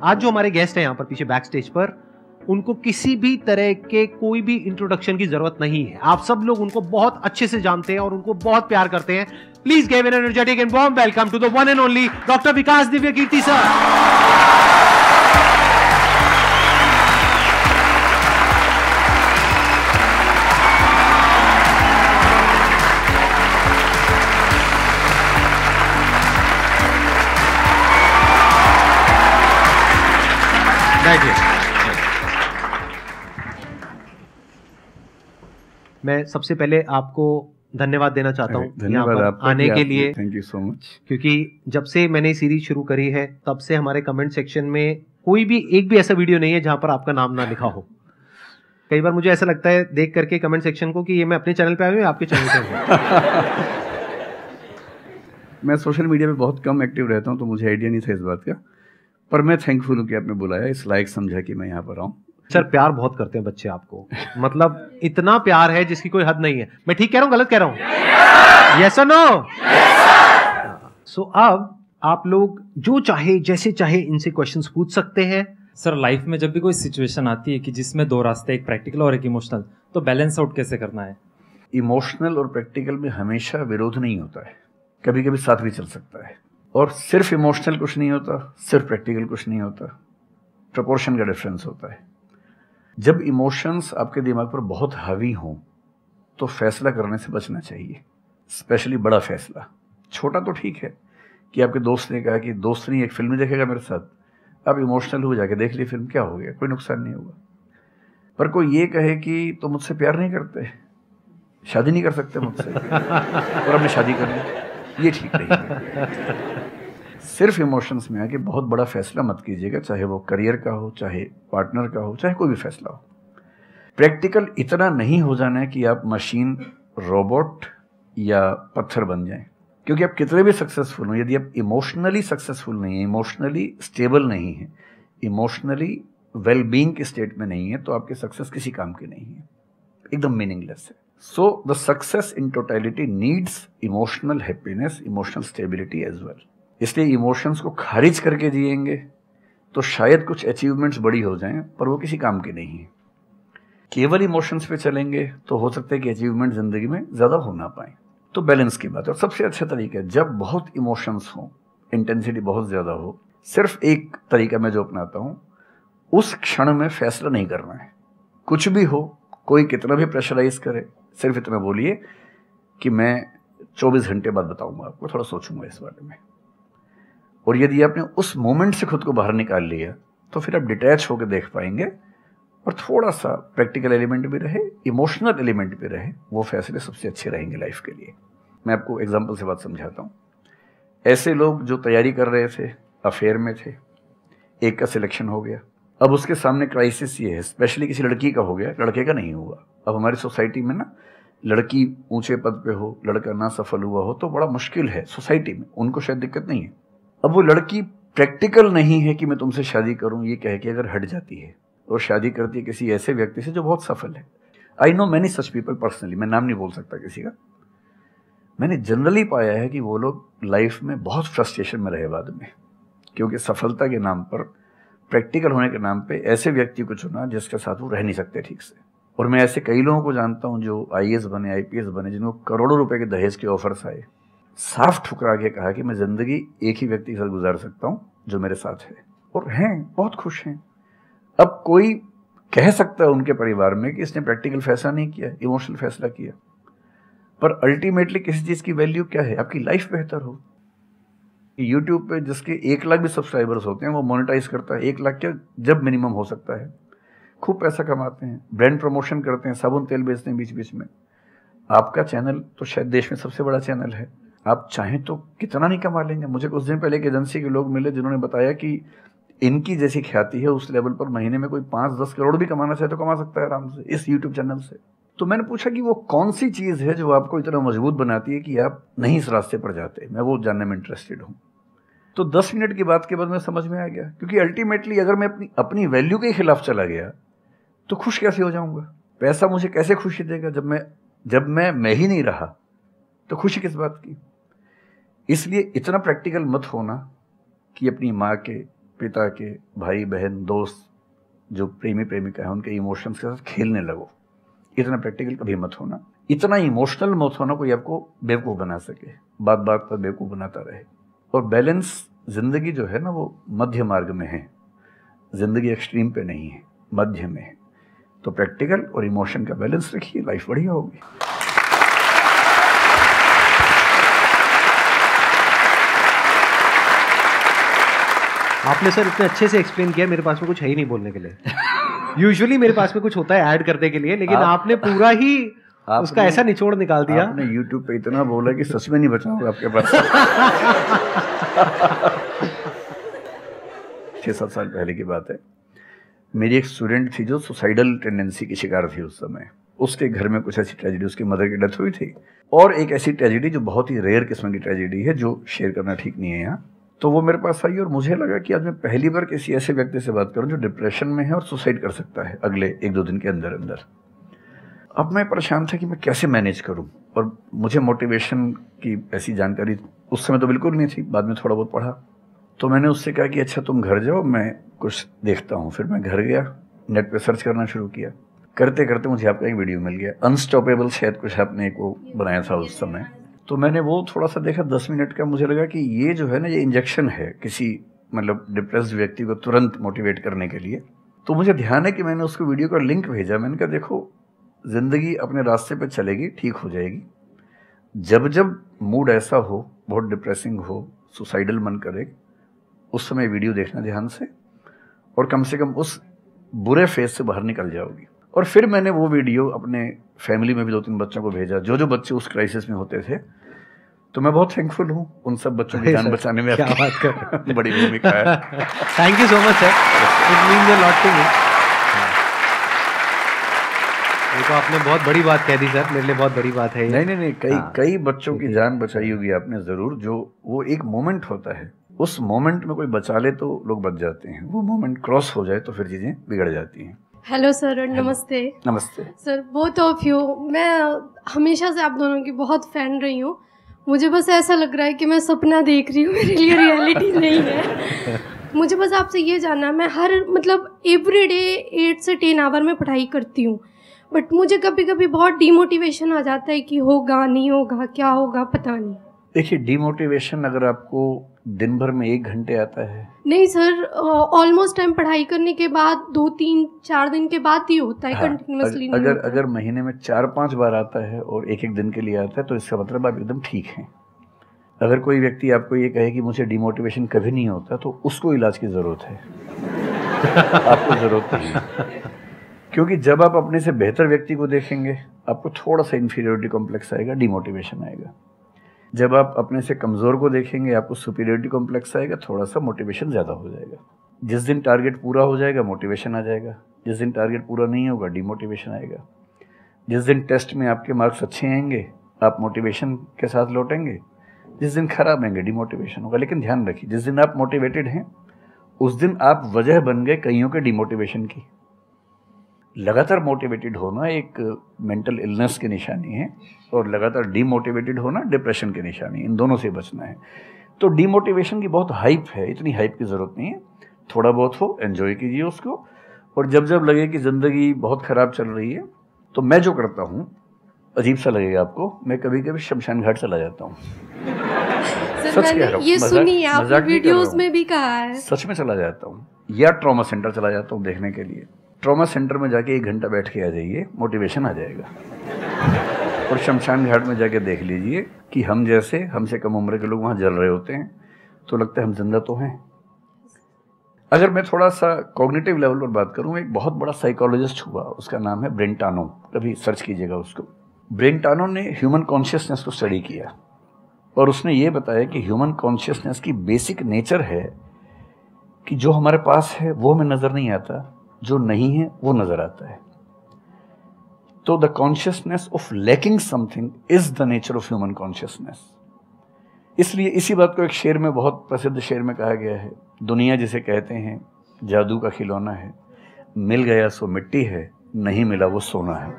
आज जो हमारे गेस्ट हैं यहाँ पर पीछे बैक स्टेज पर, उनको किसी भी तरह के कोई भी इंट्रोडक्शन की जरूरत नहीं है। आप सब लोग उनको बहुत अच्छे से जानते हैं और उनको बहुत प्यार करते हैं। Please give an energetic and warm welcome to the one and only doctor Vikas Divya Kirti sir. मैं सबसे पहले आपको धन्यवाद देना चाहता हूँ धन्यवाद आपका आने के लिए। Thank you so much. क्योंकि जब से मैंने सीरीज शुरू करी है तब से हमारे कमेंट सेक्शन में कोई भी एक भी ऐसा वीडियो नहीं है जहां पर आपका नाम ना लिखा हो। कई बार मुझे ऐसा लगता है देख करके कमेंट सेक्शन को कि ये मैं अपने चैनल पे आया हूँ या आपके चैनल पे हूँ। मैं सोशल मीडिया पे बहुत कम एक्टिव रहता हूँ तो मुझे आइडिया नहीं था इस बात का, पर मैं थैंकफुल हूँ कि आपने बुलाया, इस लायक समझा कि मैं यहाँ पर आऊँ। सर प्यार बहुत करते हैं बच्चे आपको, मतलब इतना प्यार है जिसकी कोई हद नहीं है। मैं ठीक कह रहा हूँ गलत कह रहा हूँ? यस और नो? सो अब आप लोग जो चाहे जैसे चाहे इनसे क्वेश्चंस पूछ सकते हैं। सर लाइफ में जब भी कोई सिचुएशन आती है कि जिसमें दो रास्ते, एक प्रैक्टिकल और एक इमोशनल, तो बैलेंस आउट कैसे करना है? इमोशनल और प्रैक्टिकल में हमेशा विरोध नहीं होता है, कभी कभी साथ भी चल सकता है। और सिर्फ इमोशनल कुछ नहीं होता, सिर्फ प्रैक्टिकल कुछ नहीं होता, प्रपोर्शन का डिफरेंस होता है। जब इमोशंस आपके दिमाग पर बहुत हावी हों तो फैसला करने से बचना चाहिए, स्पेशली बड़ा फैसला। छोटा तो ठीक है कि आपके दोस्त ने कहा कि दोस्त नहीं एक फिल्म देखेगा मेरे साथ, आप इमोशनल हो जाके देख ली फिल्म, क्या हो गया, कोई नुकसान नहीं होगा। पर कोई ये कहे कि तो मुझसे प्यार नहीं करते, शादी नहीं कर सकते मुझसे और हमने शादी कर ली, ये ठीक नहीं है। सिर्फ इमोशंस में आके बहुत बड़ा फैसला मत कीजिएगा, चाहे वो करियर का हो, चाहे पार्टनर का हो, चाहे कोई भी फैसला हो। प्रैक्टिकल इतना नहीं हो जाना है कि आप मशीन, रोबोट या पत्थर बन जाएं, क्योंकि आप कितने भी सक्सेसफुल हो, यदि आप इमोशनली सक्सेसफुल नहीं है, इमोशनली स्टेबल नहीं है, इमोशनली वेलबींग के स्टेट में नहीं है, तो आपकी सक्सेस किसी काम की नहीं है, एकदम मीनिंगलेस है। So the success in totality needs emotional happiness, emotional stability as well. इसलिए इमोशंस को खारिज करके जिएंगे तो शायद कुछ अचीवमेंट्स बड़ी हो जाएं, पर वो किसी काम के नहीं है। केवल इमोशंस पे चलेंगे तो हो सकता है कि अचीवमेंट जिंदगी में ज़्यादा हो ना पाए। तो बैलेंस की बात है, और सबसे अच्छा तरीका है जब बहुत इमोशंस हो, इंटेंसिटी बहुत ज़्यादा हो, सिर्फ एक तरीका मैं जो अपनाता हूँ, उस क्षण में फैसला नहीं करना है। कुछ भी हो, कोई कितना भी प्रेशराइज करे, सिर्फ इतना बोलिए कि मैं 24 घंटे बाद बताऊंगा आपको, थोड़ा सोचूंगा इस बारे में। और यदि आपने उस मोमेंट से खुद को बाहर निकाल लिया तो फिर आप डिटैच होकर देख पाएंगे, और थोड़ा सा प्रैक्टिकल एलिमेंट भी रहे, इमोशनल एलिमेंट भी रहे, वो फैसले सबसे अच्छे रहेंगे लाइफ के लिए। मैं आपको एग्जांपल से बात समझाता हूँ। ऐसे लोग जो तैयारी कर रहे थे, अफेयर में थे, एक का सिलेक्शन हो गया, अब उसके सामने क्राइसिस ये है, स्पेशली किसी लड़की का हो गया, लड़के का नहीं हुआ। अब हमारी सोसाइटी में ना, लड़की ऊंचे पद पे हो, लड़का ना सफल हुआ हो तो बड़ा मुश्किल है सोसाइटी में, उनको शायद दिक्कत नहीं है। अब वो लड़की प्रैक्टिकल नहीं है कि मैं तुमसे शादी करूं, ये कह के अगर हट जाती है और शादी करती है किसी ऐसे व्यक्ति से जो बहुत सफल है। I know many such people personally, मैं नाम नहीं बोल सकता किसी का। मैंने जनरली पाया है कि वो लोग लाइफ में बहुत फ्रस्ट्रेशन में रहे बाद में, क्योंकि सफलता के नाम पर, प्रैक्टिकल होने के नाम पे ऐसे व्यक्ति को चुना जिसके साथ वो रह नहीं सकते ठीक से। और मैं ऐसे कई लोगों को जानता हूँ जो IAS बने, IPS बने, जिनको करोड़ों रुपए के दहेज के ऑफर्स आए, साफ ठुकरा के कहा कि मैं जिंदगी एक ही व्यक्ति के साथ गुजार सकता हूं जो मेरे साथ है, और हैं, बहुत खुश हैं। अब कोई कह सकता है उनके परिवार में कि इसने प्रैक्टिकल फैसला नहीं किया, इमोशनल फैसला किया, पर अल्टीमेटली किसी चीज की वैल्यू क्या है? आपकी लाइफ बेहतर हो। यूट्यूब पे जिसके 1 लाख भी सब्सक्राइबर्स होते हैं वो मोनेटाइज करता है, 1 लाख क्या जब मिनिमम हो सकता है, खूब पैसा कमाते हैं, ब्रांड प्रमोशन करते हैं, साबुन तेल बेचते हैं बीच बीच में। आपका चैनल तो शायद देश में सबसे बड़ा चैनल है, आप चाहें तो कितना नहीं कमा लेंगे। मुझे कुछ दिन पहले एक एजेंसी के लोग मिले जिन्होंने बताया कि इनकी जैसी ख्याति है उस लेवल पर महीने में कोई 5-10 करोड़ भी कमाना चाहे तो कमा सकता है आराम से इस यूट्यूब चैनल से। तो मैंने पूछा कि वो कौन सी चीज़ है जो आपको इतना मजबूत बनाती है कि आप नहीं इस रास्ते पर जाते। मैं वो जानने में इंटरेस्टेड हूँ। तो 10 मिनट की बात के बाद मैं समझ में आ गया, क्योंकि अल्टीमेटली अगर मैं अपनी वैल्यू के खिलाफ चला गया तो खुश कैसे हो जाऊंगा? पैसा मुझे कैसे खुशी देगा जब मैं ही नहीं रहा, तो खुशी किस बात की? इसलिए इतना प्रैक्टिकल मत होना कि अपनी माँ के, पिता के, भाई बहन, दोस्त, जो प्रेमी प्रेमिका है, उनके इमोशंस के साथ खेलने लगो। इतना प्रैक्टिकल कभी मत होना, इतना इमोशनल मत होना कोई आपको बेवकूफ़ बना सके, बात बात पर बेवकूफ़ बनाता रहे। और बैलेंस ज़िंदगी जो है ना, वो मध्य मार्ग में है, ज़िंदगी एक्सट्रीम पे नहीं है, मध्य में है। तो प्रैक्टिकल और इमोशन का बैलेंस रखिए, लाइफ बढ़िया होगी। आपने सर इतने अच्छे से एक्सप्लेन किया, मेरे पास में कुछ है ही नहीं बोलने के लिए। यूजुअली मेरे पास में कुछ होता है ऐड करने के लिए, लेकिन आपने पूरा ही उसका ऐसा निचोड़ निकाल दिया। आपने YouTube पे इतना बोला कि सच में नहीं बचा होगा आपके पास। 6-7 साल पहले की बात है, मेरी एक स्टूडेंट थी जो सुसाइडल टेंडेंसी की शिकार थी उस समय। उसके घर में कुछ ऐसी ट्रेजेडी, उसकी मदर की डेथ हुई थी, और एक ऐसी ट्रेजेडी जो बहुत ही रेयर किस्म की ट्रेजेडी है, जो शेयर करना ठीक नहीं है यहाँ। तो वो मेरे पास आई और मुझे लगा कि आज मैं पहली बार किसी ऐसे व्यक्ति से बात करूं जो डिप्रेशन में है और सुसाइड कर सकता है अगले 1-2 दिन के अंदर अंदर। अब मैं परेशान था कि मैं कैसे मैनेज करूं, और मुझे मोटिवेशन की ऐसी जानकारी उस समय तो बिल्कुल नहीं थी, बाद में थोड़ा बहुत पढ़ा। तो मैंने उससे कहा कि अच्छा तुम घर जाओ, मैं कुछ देखता हूँ। फिर मैं घर गया, नेट पे सर्च करना शुरू किया। करते करते मुझे आपका एक वीडियो मिल गया, अनस्टॉपेबल, शायद कुछ आपने एक वो बनाया था उस समय। तो मैंने वो थोड़ा सा देखा, 10 मिनट का। मुझे लगा कि ये जो है ना, ये इंजेक्शन है किसी मतलब डिप्रेस्ड व्यक्ति को तुरंत मोटिवेट करने के लिए। तो मुझे ध्यान है कि मैंने उसको वीडियो का लिंक भेजा। मैंने कहा देखो, ज़िंदगी अपने रास्ते पे चलेगी, ठीक हो जाएगी। जब जब मूड ऐसा हो, बहुत डिप्रेसिंग हो, सुसाइडल मन करे, उस समय वीडियो देखना ध्यान से, और कम से कम उस बुरे फेज से बाहर निकल जाओगी। और फिर मैंने वो वीडियो अपने फैमिली में भी 2-3 बच्चों को भेजा, जो बच्चे उस क्राइसिस में होते थे। तो मैं बहुत थैंकफुल हूँ उन सब बच्चों की जान बचाने में क्या बात कर बड़ी भूमिका है। Thank you so much sir, it means a lot to me. ये तो आपने बहुत बड़ी बात कह दी सर, मेरे लिए बहुत बड़ी बात है ये। नहीं, कई बच्चों की जान बचाई होगी आपने ज़रूर। जो वो एक मोमेंट होता है, उस मोमेंट में कोई बचा ले तो लोग बच जाते हैं, वो मोमेंट क्रॉस हो जाए तो फिर चीज़ें बिगड़ जाती हैं। हेलो सर, नमस्ते। नमस्ते सर, बोथ ऑफ यू, मैं हमेशा से आप दोनों की बहुत फ़ैन रही हूँ। मुझे बस ऐसा लग रहा है कि मैं सपना देख रही हूँ, मेरे लिए रियलिटी नहीं है। मुझे बस आपसे ये जानना, मैं हर मतलब एवरी डे 8 से 10 आवर में पढ़ाई करती हूँ, बट मुझे कभी कभी बहुत डीमोटिवेशन आ जाता है कि होगा नहीं होगा, क्या होगा पता नहीं। देखिए, डीमोटिवेशन अगर आपको दिन भर में 1 घंटे आता है। नहीं सर, ऑलमोस्ट टाइम पढ़ाई करने के बाद 2-3-4 दिन के बाद ही होता है, कंटिन्यूअसली नहीं होता। अगर महीने में 4-5 बार आता है और 1-1 दिन के लिए आता है, तो इसका मतलब आप एकदम ठीक हैं। अगर कोई व्यक्ति आपको ये कहे कि मुझे डिमोटिवेशन कभी नहीं होता, तो उसको इलाज की ज़रूरत है। आपको ज़रूरत नहीं है, क्योंकि जब आप अपने से बेहतर व्यक्ति को देखेंगे, आपको थोड़ा सा इन्फीरियरिटी कॉम्प्लेक्स आएगा, डिमोटिवेशन आएगा। जब आप अपने से कमज़ोर को देखेंगे, आपको सुपीरियरिटी कॉम्प्लेक्स आएगा, थोड़ा सा मोटिवेशन ज़्यादा हो जाएगा। जिस दिन टारगेट पूरा हो जाएगा, मोटिवेशन आ जाएगा। जिस दिन टारगेट पूरा नहीं होगा, डिमोटिवेशन आएगा। जिस दिन टेस्ट में आपके मार्क्स अच्छे आएंगे, आप मोटिवेशन के साथ लौटेंगे। जिस दिन खराब आएंगे, डिमोटिवेशन होगा। लेकिन ध्यान रखिए, जिस दिन आप मोटिवेटेड हैं, उस दिन आप वजह बन गए कईयों के डिमोटिवेशन की। लगातार मोटिवेटेड होना एक मेंटल इलनेस की निशानी है, और लगातार डीमोटिवेटेड होना डिप्रेशन की निशानी है। इन दोनों से बचना है। तो डीमोटिवेशन की बहुत हाइप है, इतनी हाइप की ज़रूरत नहीं है। थोड़ा बहुत हो, एंजॉय कीजिए उसको। और जब जब लगे कि ज़िंदगी बहुत ख़राब चल रही है, तो मैं जो करता हूँ, अजीब सा लगेगा आपको, मैं कभी कभी शमशान घाट चला जाता हूँ। सच कह रहा हूँ, ये सुनी आपने वीडियोस में भी कहा है। सच में चला जाता हूँ, या ट्रॉमा सेंटर चला जाता हूँ देखने के लिए। ट्रॉमा सेंटर में जाके 1 घंटा बैठ के आ जाइए, मोटिवेशन आ जाएगा। और शमशान घाट में जाके देख लीजिए कि हम जैसे हमसे कम उम्र के लोग वहाँ जल रहे होते हैं, तो लगता है हम जिंदा तो हैं। अगर मैं थोड़ा सा कॉग्निटिव लेवल पर बात करूँ, एक बहुत बड़ा साइकोलॉजिस्ट हुआ, उसका नाम है ब्रेंटानो, कभी सर्च कीजिएगा उसको। ब्रेंटानो ने ह्यूमन कॉन्शियसनेस को स्टडी किया, और उसने ये बताया कि ह्यूमन कॉन्शियसनेस की बेसिक नेचर है कि जो हमारे पास है वो हमें नज़र नहीं आता, जो नहीं है वो नज़र आता है। तो the consciousness of lacking something is the nature of human consciousness. इसलिए इसी बात को एक शेर में, बहुत प्रसिद्ध शेर में कहा गया है, दुनिया जिसे कहते हैं जादू का खिलौना है, मिल गया सो मिट्टी है, नहीं मिला वो सोना है।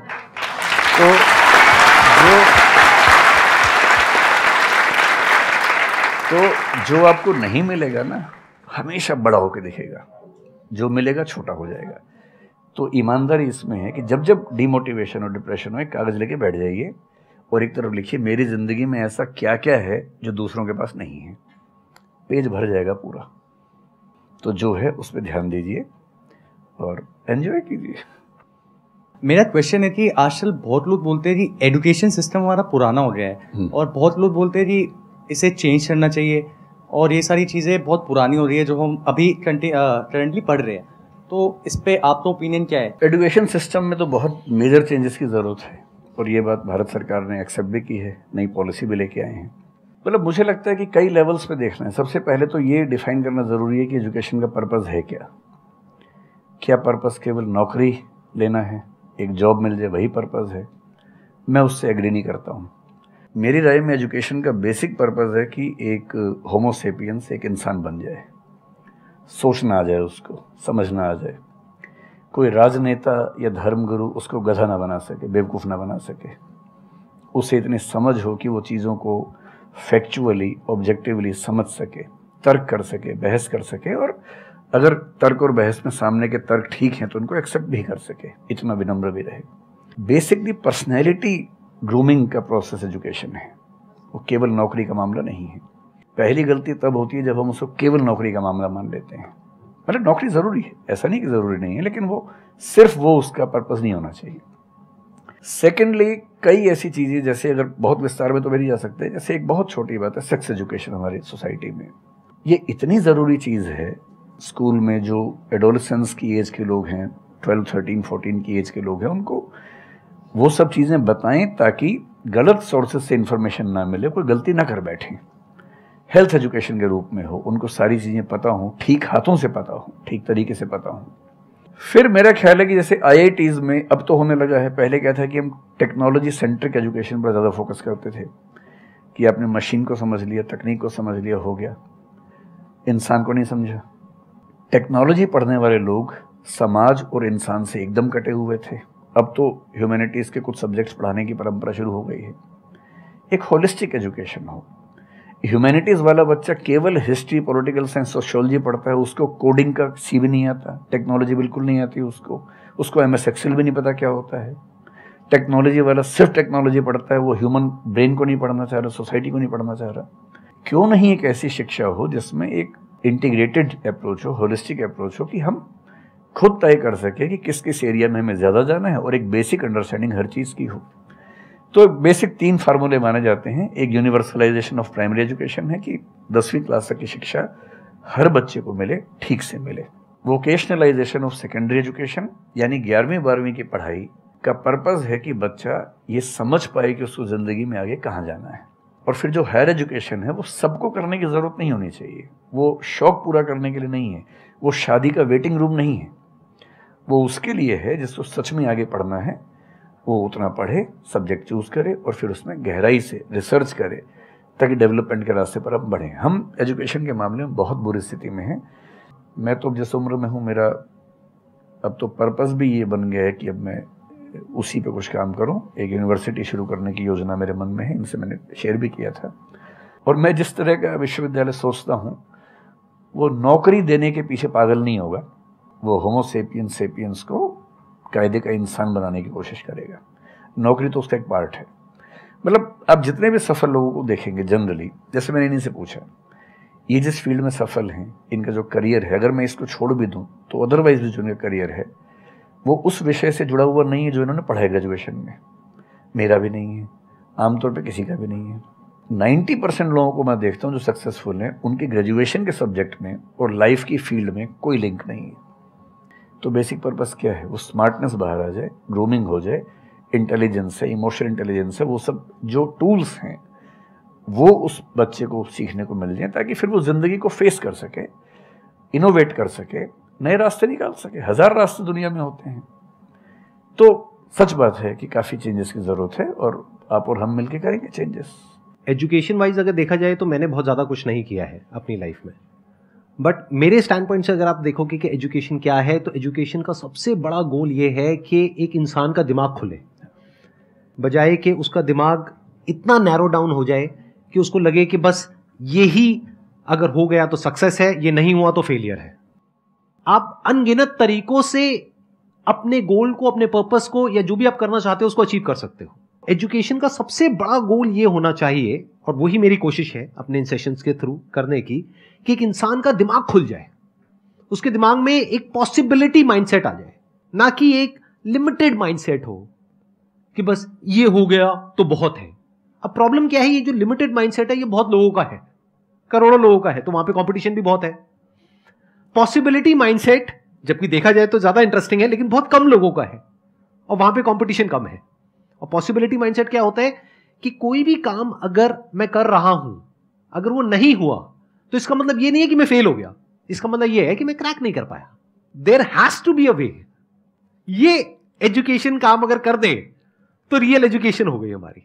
तो जो आपको नहीं मिलेगा ना, हमेशा बड़ा होकर दिखेगा, जो मिलेगा छोटा हो जाएगा। तो ईमानदारी इसमें है कि जब जब डिमोटिवेशन और डिप्रेशन हो, एक कागज़ लेके बैठ जाइए और एक तरफ लिखिए मेरी ज़िंदगी में ऐसा क्या क्या है जो दूसरों के पास नहीं है। पेज भर जाएगा पूरा। तो जो है उस पर ध्यान दीजिए और एंजॉय कीजिए। मेरा क्वेश्चन है कि आजकल बहुत लोग बोलते हैं कि एजुकेशन सिस्टम हमारा पुराना हो गया है और बहुत लोग बोलते हैं कि इसे चेंज करना चाहिए और ये सारी चीज़ें बहुत पुरानी हो रही है जो हम अभी करंटली पढ़ रहे हैं। तो इस पे आपका ओपिनियन क्या है? एजुकेशन सिस्टम में तो बहुत मेजर चेंजेस की ज़रूरत है और ये बात भारत सरकार ने एक्सेप्ट भी की है, नई पॉलिसी भी लेके आए हैं। मतलब मुझे लगता है कि कई लेवल्स पे देखना है। सबसे पहले तो ये डिफाइन करना ज़रूरी है कि एजुकेशन का पर्पज़ है क्या। क्या पर्पज़ केवल नौकरी लेना है, एक जॉब मिल जाए, वही पर्पज़ है? मैं उससे एग्री नहीं करता हूँ। मेरी राय में एजुकेशन का बेसिक पर्पज़ है कि एक होमो सेपियंस एक इंसान बन जाए, सोचना आ जाए, उसको समझना आ जाए। कोई राजनेता या धर्मगुरु उसको गधा ना बना सके, बेवकूफ़ ना बना सके। उसे इतनी समझ हो कि वो चीज़ों को फैक्चुअली, ऑब्जेक्टिवली समझ सके, तर्क कर सके, बहस कर सके और अगर तर्क और बहस में सामने के तर्क ठीक हैं तो उनको एक्सेप्ट भी कर सके, इतना विनम्र भी रहे। बेसिकली पर्सनैलिटी ग्रूमिंग का प्रोसेस एजुकेशन है, वो केवल नौकरी का मामला नहीं है। पहली गलती तब होती है जब हम उसको केवल नौकरी का मामला मान लेते हैं। मतलब नौकरी ज़रूरी है, ऐसा नहीं कि ज़रूरी नहीं है, लेकिन वो सिर्फ वो उसका पर्पज़ नहीं होना चाहिए। सेकेंडली, कई ऐसी चीज़ें जैसे अगर बहुत विस्तार में तो मेरी जा सकते हैं, जैसे एक बहुत छोटी बात है सेक्स एजुकेशन हमारी सोसाइटी में। ये इतनी ज़रूरी चीज़ है। स्कूल में जो एडोलेसेंस की एज के लोग हैं, 12, 13, 14 की एज के लोग हैं, उनको वो सब चीज़ें बताएं ताकि गलत सोर्सेज से इन्फॉर्मेशन ना मिले, कोई गलती ना कर बैठें। हेल्थ एजुकेशन के रूप में हो, उनको सारी चीज़ें पता हों, ठीक हाथों से पता हो, ठीक तरीके से पता हो। फिर मेरा ख्याल है कि जैसे IITs में अब तो होने लगा है, पहले क्या था कि हम टेक्नोलॉजी सेंट्रिक एजुकेशन पर ज़्यादा फोकस करते थे कि आपने मशीन को समझ लिया, तकनीक को समझ लिया, हो गया, इंसान को नहीं समझा। टेक्नोलॉजी पढ़ने वाले लोग समाज और इंसान से एकदम कटे हुए थे। अब तो ह्यूमैनिटीज़ के कुछ सब्जेक्ट्स पढ़ाने की परंपरा शुरू हो गई है। एक होलिस्टिक एजुकेशन हो। ह्यूमैनिटीज़ वाला बच्चा केवल हिस्ट्री, पॉलिटिकल साइंस, सोशियोलॉजी पढ़ता है, उसको कोडिंग का सी भी नहीं आता, टेक्नोलॉजी बिल्कुल नहीं आती उसको MS एक्सेल भी नहीं पता क्या होता है। टेक्नोलॉजी वाला सिर्फ टेक्नोलॉजी पढ़ता है, वो ह्यूमन ब्रेन को नहीं पढ़ना चाह रहा, सोसाइटी को नहीं पढ़ना चाह रहा। क्यों नहीं एक ऐसी शिक्षा हो जिसमें एक इंटीग्रेटेड अप्रोच हो, होलिस्टिक अप्रोच हो कि हम खुद तय कर सके कि किस किस एरिया में हमें ज़्यादा जाना है और एक बेसिक अंडरस्टैंडिंग हर चीज़ की हो। तो बेसिक 3 फार्मूले माने जाते हैं। एक यूनिवर्सलाइजेशन ऑफ प्राइमरी एजुकेशन है कि 10वीं क्लास तक की शिक्षा हर बच्चे को मिले, ठीक से मिले। वोकेशनलाइजेशन ऑफ सेकेंडरी एजुकेशन यानी 11वीं 12वीं की पढ़ाई का पर्पज़ है कि बच्चा ये समझ पाए कि उसको ज़िंदगी में आगे कहाँ जाना है। और फिर जो हायर एजुकेशन है वो सबको करने की ज़रूरत नहीं होनी चाहिए, वो शौक पूरा करने के लिए नहीं है, वो शादी का वेटिंग रूम नहीं है, वो उसके लिए है जिसको सच में आगे पढ़ना है। वो उतना पढ़े, सब्जेक्ट चूज़ करे और फिर उसमें गहराई से रिसर्च करे ताकि डेवलपमेंट के रास्ते पर अब बढ़ें। हम एजुकेशन के मामले में बहुत बुरी स्थिति में हैं। मैं तो जिस उम्र में हूँ, मेरा अब तो पर्पज़ भी ये बन गया है कि अब मैं उसी पे कुछ काम करूँ। एक यूनिवर्सिटी शुरू करने की योजना मेरे मन में है, इनसे मैंने शेयर भी किया था। और मैं जिस तरह का विश्वविद्यालय सोचता हूँ वो नौकरी देने के पीछे पागल नहीं होगा, वो होमो सेपियंस को कायदे का इंसान बनाने की कोशिश करेगा। नौकरी तो उसका एक पार्ट है। मतलब आप जितने भी सफल लोगों को देखेंगे जनरली, जैसे मैंने इन्हीं से पूछा, ये जिस फील्ड में सफल हैं, इनका जो करियर है, अगर मैं इसको छोड़ भी दूं तो अदरवाइज भी जो इनका करियर है वो उस विषय से जुड़ा हुआ नहीं है जो इन्होंने पढ़ा है ग्रेजुएशन में। मेरा भी नहीं है, आमतौर पे किसी का भी नहीं है। 90% लोगों को मैं देखता हूँ जो सक्सेसफुल हैं, उनके ग्रेजुएशन के सब्जेक्ट में और लाइफ की फील्ड में कोई लिंक नहीं है। तो बेसिक पर्पस क्या है? वो स्मार्टनेस बाहर आ जाए, ग्रूमिंग हो जाए, इंटेलिजेंस है, इमोशनल इंटेलिजेंस है, वो सब जो टूल्स हैं वो उस बच्चे को सीखने को मिल जाए ताकि फिर वो ज़िंदगी को फेस कर सके, इनोवेट कर सके, नए रास्ते निकाल सके। 1000 रास्ते दुनिया में होते हैं। तो सच बात है कि काफ़ी चेंजेस की ज़रूरत है और आप और हम मिलकर करेंगे चेंजेस। एजुकेशन वाइज अगर देखा जाए तो मैंने बहुत ज़्यादा कुछ नहीं किया है अपनी लाइफ में, बट मेरे स्टैंड पॉइंट से अगर आप देखोगे कि एजुकेशन क्या है, तो एजुकेशन का सबसे बड़ा गोल ये है कि एक इंसान का दिमाग खुले, बजाय कि उसका दिमाग इतना नैरो डाउन हो जाए कि उसको लगे कि बस यही अगर हो गया तो सक्सेस है, ये नहीं हुआ तो फेलियर है। आप अनगिनत तरीकों से अपने गोल को, अपने पर्पस को, या जो भी आप करना चाहते हो उसको अचीव कर सकते हो। एजुकेशन का सबसे बड़ा गोल ये होना चाहिए, और वही मेरी कोशिश है अपने इन सेशंस के थ्रू करने की, कि एक इंसान का दिमाग खुल जाए, उसके दिमाग में एक पॉसिबिलिटी माइंडसेट आ जाए, ना कि एक लिमिटेड माइंडसेट हो कि बस ये हो गया तो बहुत है। अब प्रॉब्लम क्या है, ये जो लिमिटेड माइंडसेट है ये बहुत लोगों का है, करोड़ों लोगों का है, तो वहां पे कंपटीशन भी बहुत है। पॉसिबिलिटी माइंडसेट जबकि देखा जाए तो ज्यादा इंटरेस्टिंग है, लेकिन बहुत कम लोगों का है और वहां पे कंपटीशन कम है। और पॉसिबिलिटी माइंडसेट क्या होता है कि कोई भी काम अगर मैं कर रहा हूं, अगर वो नहीं हुआ तो इसका मतलब ये नहीं है कि मैं फेल हो गया, इसका मतलब ये है कि मैं क्रैक नहीं कर पाया। There has to be a way. ये एजुकेशन काम अगर कर दे तो रियल एजुकेशन हो गई हमारी।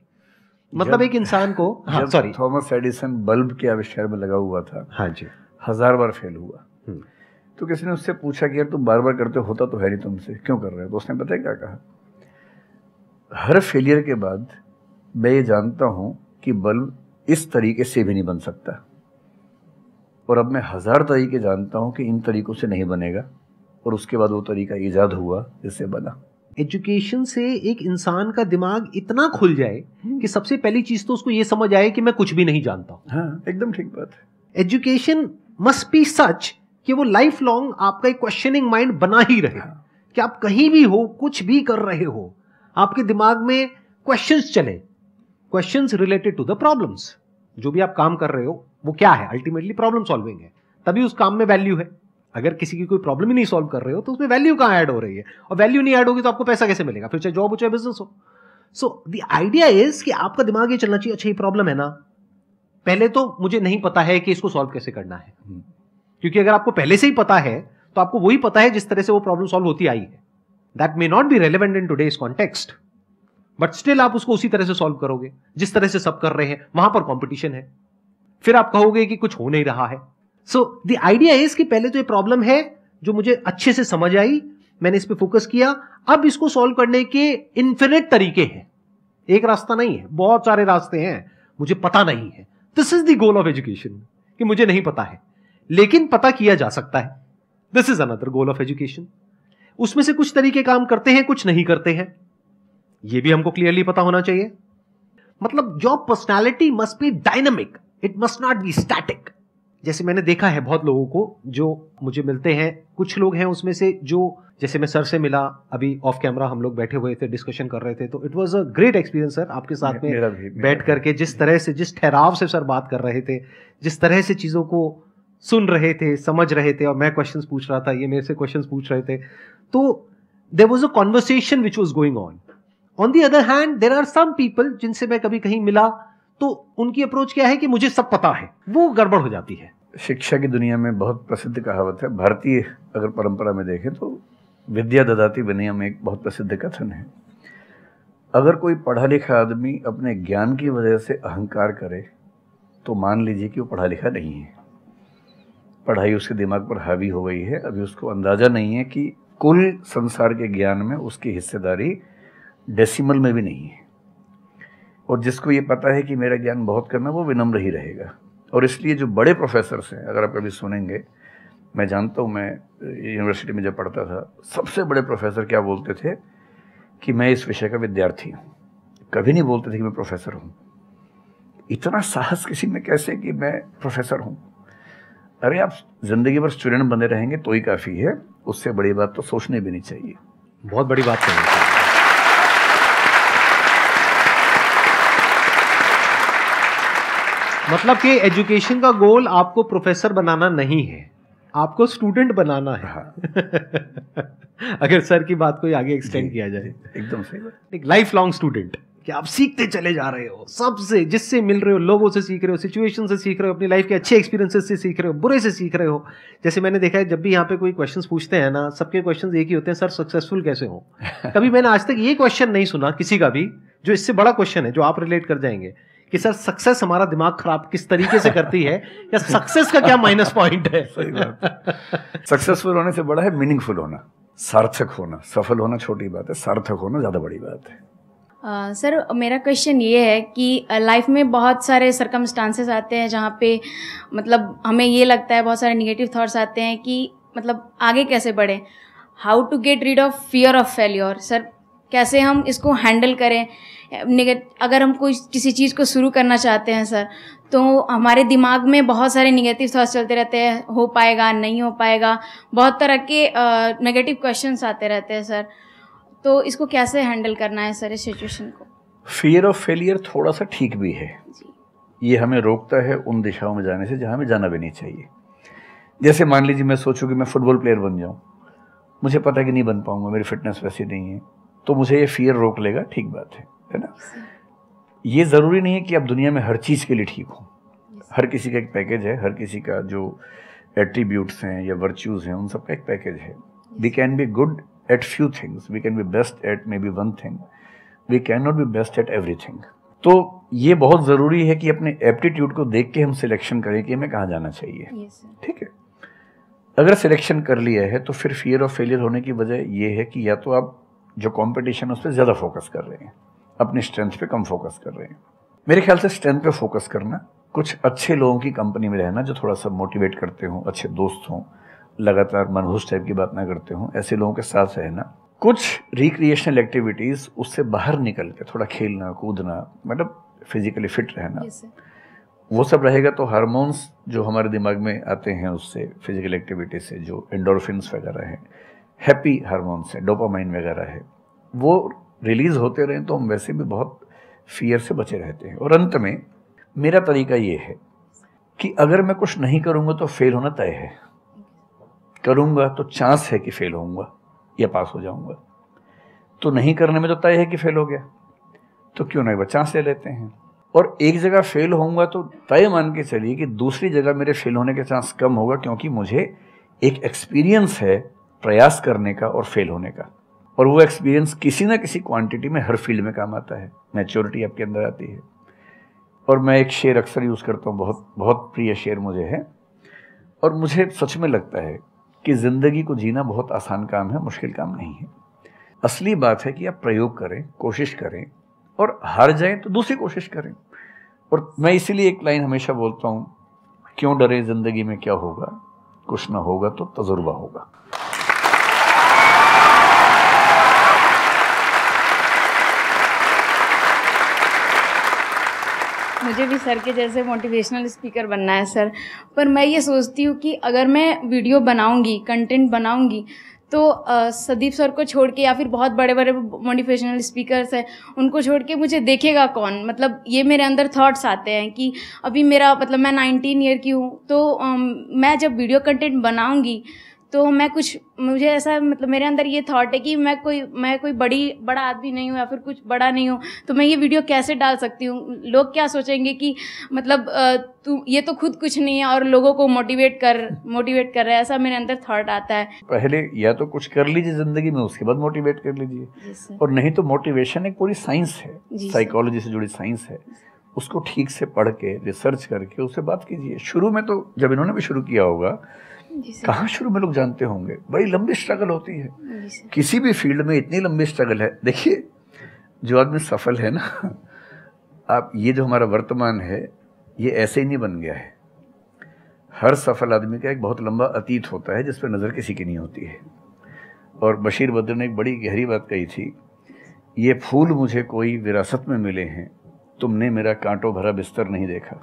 मतलब एक इंसान को, हाँ सॉरी, थॉमस एडिसन बल्ब के आविष्कार में लगा हुआ था, हाँ जी, 1000 बार फेल हुआ। तो किसी ने उससे पूछा कि यार तुम बार बार करते होता तो है नहीं तुमसे, क्यों कर रहे हो? तो उसने पता है क्या कहा, हर फेलियर के बाद मैं ये जानता हूं कि बल्ब इस तरीके से भी नहीं बन सकता, और अब मैं 1000 तरीके जानता हूं कि इन तरीकों से नहीं बनेगा, और उसके बाद वो तरीका ईजाद हुआ जिससे बना। एजुकेशन से एक इंसान का दिमाग इतना खुल जाए कि सबसे पहली चीज तो उसको ये समझ आए कि मैं कुछ भी नहीं जानता हूं। हाँ, एकदम ठीक बात है। एजुकेशन मस्ट बी सच कि वो लाइफ लॉन्ग आपका एक क्वेश्चनिंग माइंड बना ही रहे, कि आप कहीं भी हो, कुछ भी कर रहे हो, आपके दिमाग में क्वेश्चंस चले, questions related to the problems. जो भी आप काम कर रहे हो वो क्या है, अल्टीमेटली प्रॉब्लम सॉल्विंग है, तभी उस काम में वैल्यू है। अगर किसी की कोई प्रॉब्लम ही नहीं सॉल्व कर रहे हो तो उसमें वैल्यू कहां ऐड हो रही है, और वैल्यू नहीं ऐड होगी तो आपको पैसा कैसे मिलेगा, फिर चाहे जॉब हो चाहे बिजनेस हो। सो द आइडिया इज कि आपका दिमाग ये चलना चाहिए, अच्छा ये प्रॉब्लम है ना, पहले तो मुझे नहीं पता है कि इसको सॉल्व कैसे करना है, क्योंकि अगर आपको पहले से ही पता है तो आपको वही पता है जिस तरह से वो प्रॉब्लम सॉल्व होती आई है। That may not be relevant in today's context, but still आप उसको उसी तरह से सॉल्व करोगे जिस तरह से सब कर रहे हैं। वहां पर कंपटीशन है, फिर आप कहोगे कि कुछ हो नहीं रहा है। सो द आइडिया इज कि पहले तो ये प्रॉब्लम है जो मुझे अच्छे से समझ आई, मैंने इस पे फोकस किया, अब इसको सॉल्व करने के इन्फिनिट तरीके हैं, एक रास्ता नहीं है, बहुत सारे रास्ते हैं, मुझे पता नहीं है। This is the goal of education, कि मुझे नहीं पता है लेकिन पता किया जा सकता है। This is another goal of education. उसमें से कुछ तरीके काम करते हैं, कुछ नहीं करते हैं, यह भी हमको क्लियरली पता होना चाहिए। मतलब your personality must be dynamic, it must not be static. जैसे मैंने देखा है बहुत लोगों को जो मुझे मिलते हैं, कुछ लोग हैं उसमें से जो, जैसे मैं सर से मिला अभी ऑफ कैमरा, हम लोग बैठे हुए थे, डिस्कशन कर रहे थे, तो it was a great experience sir, आपके साथ में बैठ करके जिस तरह से, जिस ठहराव से सर बात कर रहे थे, जिस तरह से चीजों को सुन रहे थे, समझ रहे थे, और मैं क्वेश्चंस पूछ रहा था, ये मेरे से क्वेश्चंस पूछ रहे थे, तो there was a conversation which was going on. On the other hand there are some people जिनसे मैं कभी कहीं मिला तो उनकी अप्रोच क्या है कि मुझे सब पता है, वो गड़बड़ हो जाती है। शिक्षा की दुनिया में बहुत प्रसिद्ध कहावत है, भारतीय अगर परंपरा में देखें तो विद्या ददाति विनयम एक बहुत प्रसिद्ध कथन है। अगर कोई पढ़ा लिखा आदमी अपने ज्ञान की वजह से अहंकार करे तो मान लीजिए कि वो पढ़ा लिखा नहीं है, पढ़ाई उसके दिमाग पर हावी हो गई है, अभी उसको अंदाजा नहीं है कि कुल संसार के ज्ञान में उसकी हिस्सेदारी डेसिमल में भी नहीं है। और जिसको ये पता है कि मेरा ज्ञान बहुत कम है वो विनम्र ही रहेगा। और इसलिए जो बड़े प्रोफेसर्स हैं, अगर आप कभी सुनेंगे, मैं जानता हूँ, मैं यूनिवर्सिटी में जब पढ़ता था, सबसे बड़े प्रोफेसर क्या बोलते थे कि मैं इस विषय का विद्यार्थी हूँ, कभी नहीं बोलते थे कि मैं प्रोफेसर हूँ। इतना साहस किसी में कैसे कि मैं प्रोफेसर हूँ? अरे आप जिंदगी भर स्टूडेंट बने रहेंगे तो ही काफ़ी है, उससे बड़ी बात तो सोचने भी नहीं चाहिए। बहुत बड़ी बात है। मतलब कि एजुकेशन का गोल आपको प्रोफेसर बनाना नहीं है, आपको स्टूडेंट बनाना है। हाँ। अगर सर की बात को आगे एक्सटेंड किया जाए, एकदम सही बात। एक लाइफ लॉन्ग स्टूडेंट, कि आप सीखते चले जा रहे हो, सबसे जिससे मिल रहे हो, लोगों से सीख रहे हो, सिचुएशन से सीख रहे हो, अपनी लाइफ के अच्छे एक्सपीरियंसेस से सीख रहे हो, बुरे से सीख रहे हो। जैसे मैंने देखा है जब भी यहाँ पे कोई क्वेश्चंस पूछते हैं ना, सबके क्वेश्चंस एक ही होते हैं, सर सक्सेसफुल कैसे हो। कभी मैंने आज तक ये क्वेश्चन नहीं सुना किसी का भी जो इससे बड़ा क्वेश्चन है, जो आप रिलेट कर जाएंगे कि सर सक्सेस हमारा दिमाग खराब किस तरीके से करती है, या सक्सेस का क्या माइनस पॉइंट है। सही बात। सक्सेसफुल होने से बड़ा है मीनिंगफुल होना, सार्थक होना। सफल होना छोटी बात है, सार्थक होना ज्यादा बड़ी बात है। सर मेरा क्वेश्चन ये है कि लाइफ में बहुत सारे सर्कमस्टांसेस आते हैं जहाँ पे मतलब हमें ये लगता है, बहुत सारे निगेटिव थॉट्स आते हैं कि मतलब आगे कैसे बढ़े, how to get rid of fear of failure. Sir कैसे हम इसको हैंडल करें, अगर हम कोई किसी चीज़ को शुरू करना चाहते हैं सर, तो हमारे दिमाग में बहुत सारे निगेटिव थॉट्स चलते रहते हैं, हो पाएगा नहीं हो पाएगा, बहुत तरह के नेगेटिव क्वेश्चंस आते रहते हैं सर, तो इसको कैसे हैंडल करना है सर इस सिचुएशन को? फियर ऑफ फेलियर थोड़ा सा ठीक भी है जी। ये हमें रोकता है उन दिशाओं में जाने से जहाँ हमें जाना भी नहीं चाहिए। जैसे मान लीजिए मैं सोचूं कि मैं फुटबॉल प्लेयर बन जाऊं, मुझे पता है कि नहीं बन पाऊंगा, मेरी फिटनेस वैसी नहीं है, तो मुझे ये फियर रोक लेगा, ठीक बात है ना। ये ज़रूरी नहीं है कि आप दुनिया में हर चीज़ के लिए ठीक हो। हर किसी का एक पैकेज है, हर किसी का जो एट्रीब्यूट्स हैं या वर्च्यूज़ हैं उन सब का एक पैकेज है। We can be good at few things, we can be best at maybe one thing, we can not be best at everything. तो ये बहुत ज़रूरी है कि अपने एप्टीट्यूड को देख के हम सिलेक्शन करें कि हमें कहाँ जाना चाहिए। ठीक है, अगर सिलेक्शन कर लिया है तो फिर फियर ऑफ फेलियर होने की वजह ये है कि या तो आप जो कंपटीशन है उस पर ज़्यादा फोकस कर रहे हैं, अपनी स्ट्रेंथ पे कम फोकस कर रहे हैं। मेरे ख्याल से स्ट्रेंथ पे फोकस करना, कुछ अच्छे लोगों की कंपनी में रहना जो थोड़ा सा मोटिवेट करते हों, अच्छे दोस्त हों, लगातार मनहूस टाइप की बात ना करते हों, ऐसे लोगों के साथ रहना, कुछ रिक्रिएशनल एक्टिविटीज़ उससे बाहर निकल के थोड़ा खेलना कूदना, मतलब फिजिकली फिट रहना, वो सब रहेगा तो हार्मोन्स जो हमारे दिमाग में आते हैं उससे, फिजिकल एक्टिविटी से, जो एंडोर्फिन्स वगैरह हैं, हैप्पी हार्मोन्स है, डोपामाइन वगैरह है, वो रिलीज होते रहें तो हम वैसे भी बहुत फियर से बचे रहते हैं। और अंत में मेरा तरीका ये है कि अगर मैं कुछ नहीं करूँगा तो फेल होना तय है, करूँगा तो चांस है कि फेल होऊंगा या पास हो जाऊँगा, तो नहीं करने में तो तय है कि फेल हो गया, तो क्यों ना एक बार चांस ले लेते हैं। और एक जगह फेल होऊंगा तो तय मान के चलिए कि दूसरी जगह मेरे फेल होने के चांस कम होगा, क्योंकि मुझे एक एक्सपीरियंस है प्रयास करने का और फेल होने का, और वो एक्सपीरियंस किसी ना किसी क्वांटिटी में हर फील्ड में काम आता है, मैच्योरिटी आपके अंदर आती है। और मैं एक शेर अक्सर यूज़ करता हूँ, बहुत बहुत प्रिय शेर मुझे है, और मुझे सच में लगता है कि ज़िंदगी को जीना बहुत आसान काम है, मुश्किल काम नहीं है। असली बात है कि आप प्रयोग करें, कोशिश करें, और हार जाएं तो दूसरी कोशिश करें। और मैं इसीलिए एक लाइन हमेशा बोलता हूँ, क्यों डरे, ज़िंदगी में क्या होगा, कुछ ना होगा तो तजुर्बा होगा। मुझे भी सर के जैसे मोटिवेशनल स्पीकर बनना है सर, पर मैं ये सोचती हूँ कि अगर मैं वीडियो बनाऊँगी, कंटेंट बनाऊँगी, तो संदीप सर को छोड़ के या फिर बहुत बड़े बड़े मोटिवेशनल स्पीकर्स हैं उनको छोड़ के मुझे देखेगा कौन। मतलब ये मेरे अंदर थॉट्स आते हैं कि अभी मेरा मतलब मैं 19 ईयर की हूँ, तो मैं जब वीडियो कंटेंट बनाऊँगी तो मैं कुछ, मुझे ऐसा मतलब मेरे अंदर ये थॉट है कि मैं कोई बड़ा आदमी नहीं हूँ या फिर कुछ बड़ा नहीं हूँ, तो मैं ये वीडियो कैसे डाल सकती हूँ, लोग क्या सोचेंगे कि मतलब तू ये तो खुद कुछ नहीं है और लोगों को मोटिवेट कर रहा है, ऐसा मेरे अंदर थॉट आता है। पहले या तो कुछ कर लीजिए ज़िंदगी में, उसके बाद मोटिवेट कर लीजिए, और नहीं तो मोटिवेशन एक पूरी साइंस है, साइकोलॉजी से जुड़ी साइंस है, उसको ठीक से पढ़ के रिसर्च करके उससे बात कीजिए। शुरू में तो जब इन्होंने भी शुरू किया होगा, कहाँ शुरू में लोग जानते होंगे, बड़ी लंबी स्ट्रगल होती है, किसी भी फील्ड में इतनी लंबी स्ट्रगल है। देखिए जो आदमी सफल है ना, आप ये जो हमारा वर्तमान है ये ऐसे ही नहीं बन गया है। हर सफल आदमी का एक बहुत लंबा अतीत होता है जिस पर नज़र किसी की नहीं होती है। और बशीर बद्र ने एक बड़ी गहरी बात कही थी, ये फूल मुझे कोई विरासत में मिले हैं, तुमने मेरा कांटों भरा बिस्तर नहीं देखा।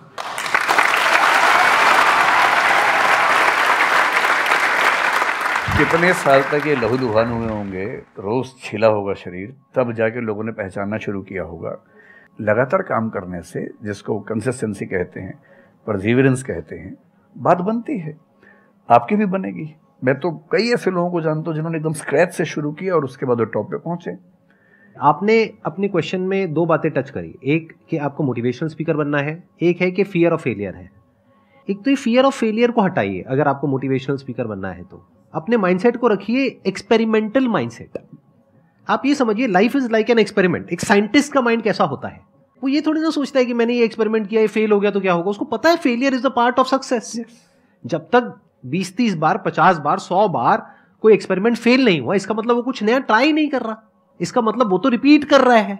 कितने साल तक ये लहूलुहान हुए होंगे, रोज़ छिला होगा शरीर, तब जाके लोगों ने पहचानना शुरू किया होगा। लगातार काम करने से, जिसको कंसिस्टेंसी कहते हैं, परसिवरेंस कहते हैं, बात बनती है, आपकी भी बनेगी। मैं तो कई ऐसे लोगों को जानता हूँ जिन्होंने एकदम स्क्रैच से शुरू किया और उसके बाद वो टॉप पे पहुंचे। आपने अपने क्वेश्चन में दो बातें टच करी, एक कि आपको मोटिवेशनल स्पीकर बनना है, एक है कि फियर ऑफ फेलियर है। एक तो ये फियर ऑफ फेलियर को हटाइए, अगर आपको मोटिवेशनल स्पीकर बनना है तो अपने माइंडसेट को रखिए एक्सपेरिमेंटल माइंडसेट। आप ये समझिए life is like an experiment. एक साइंटिस्ट का माइंड कैसा होता है, वो ये थोड़ी ना सोचता है कि मैंने ये एक्सपेरिमेंट किया, ये फेल हो गया तो क्या होगा। उसको पता है failure is the part of success. जब तक 20-30 बार, 50 बार, 100 बार कोई एक्सपेरिमेंट फेल नहीं हुआ, इसका मतलब वो कुछ नया ट्राई नहीं कर रहा, इसका मतलब वो तो रिपीट कर रहा है।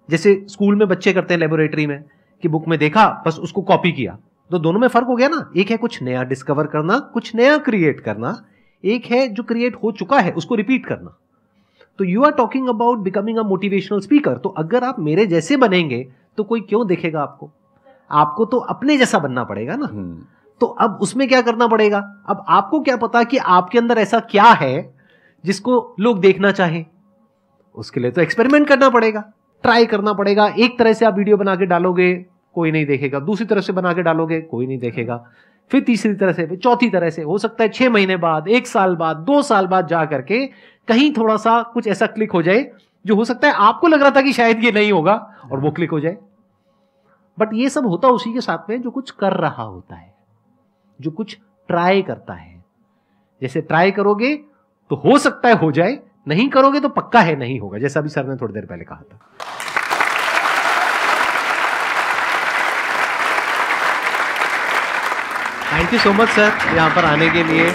जैसे स्कूल में बच्चे करते हैं लेबोरेटरी में कि बुक में देखा बस उसको कॉपी किया, तो दोनों में फर्क हो गया ना। एक है कुछ नया डिस्कवर करना, कुछ नया क्रिएट करना, एक है जो क्रिएट हो चुका है उसको रिपीट करना। तो you are talking about becoming a motivational speaker. तो अगर आप मेरे जैसे बनेंगे तो कोई क्यों देखेगा आपको? आपको तो अपने जैसा बनना पड़ेगा ना। तो अब उसमें क्या करना पड़ेगा? अब आपको क्या पता कि आपके अंदर ऐसा क्या है जिसको लोग देखना चाहें? उसके लिए तो एक्सपेरिमेंट करना पड़ेगा, ट्राई करना पड़ेगा। एक तरह से आप वीडियो बना के डालोगे, कोई नहीं देखेगा। दूसरी तरह से बना के डालोगे, कोई नहीं देखेगा। फिर तीसरी तरह से, फिर चौथी तरह से। हो सकता है 6 महीने बाद, 1 साल बाद, 2 साल बाद जा करके कहीं थोड़ा सा कुछ ऐसा क्लिक हो जाए जो हो सकता है आपको लग रहा था कि शायद ये नहीं होगा और वो क्लिक हो जाए। बट ये सब होता उसी के साथ में जो कुछ कर रहा होता है, जो कुछ ट्राई करता है। जैसे ट्राई करोगे तो हो सकता है हो जाए, नहीं करोगे तो पक्का है नहीं होगा, जैसा भी सर ने थोड़ी देर पहले कहा था। Thank you so much sir यहाँ पर आने के लिए।